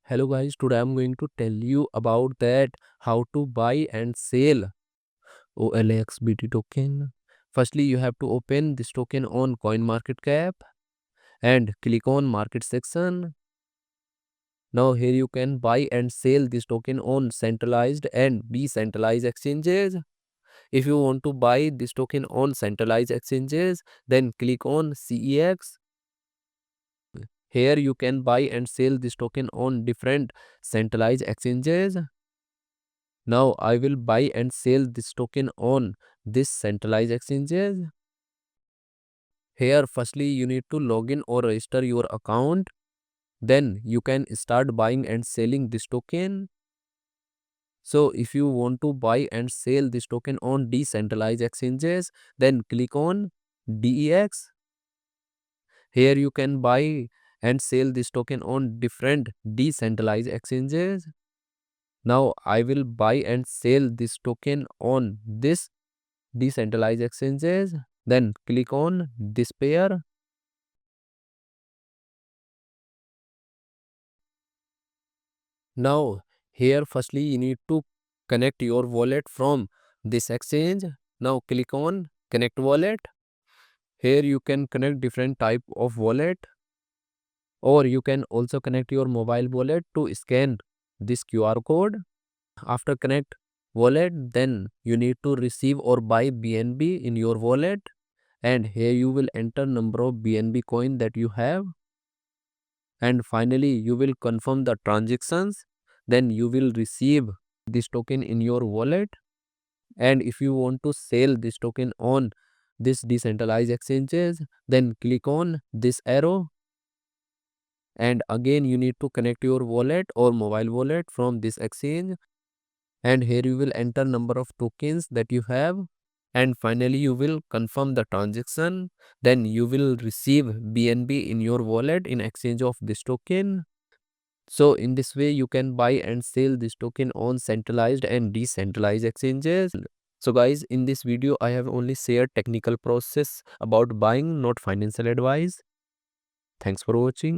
Hello guys, today I'm going to tell you about that how to buy and sell OLXBT token. Firstly, you have to open this token on CoinMarketCap and click on market section. Now here you can buy and sell this token on centralized and decentralized exchanges. If you want to buy this token on centralized exchanges, then click on CEX. Here you can buy and sell this token on different centralized exchanges. Now I will buy and sell this token on this centralized exchanges. Here firstly you need to log in or register your account. Then you can start buying and selling this token. So if you want to buy and sell this token on decentralized exchanges, then click on DEX. Here you can buy and sell this token on different decentralized exchanges. Now I will buy and sell this token on this decentralized exchanges. Then click on this pair. Now here firstly you need to connect your wallet from this exchange. Now click on connect wallet. Here you can connect different type of wallet, or you can also connect your mobile wallet to scan this QR code. After connect wallet, then you need to receive or buy BNB in your wallet, and here you will enter number of BNB coin that you have, and finally you will confirm the transactions. Then you will receive this token in your wallet. And if you want to sell this token on this decentralized exchanges, then click on this arrow, and again you need to connect your wallet or mobile wallet from this exchange, and here you will enter number of tokens that you have, and finally you will confirm the transaction. Then you will receive BNB in your wallet in exchange of this token. So in this way you can buy and sell this token on centralized and decentralized exchanges. So guys, in this video I have only shared technical process about buying, not financial advice. Thanks for watching.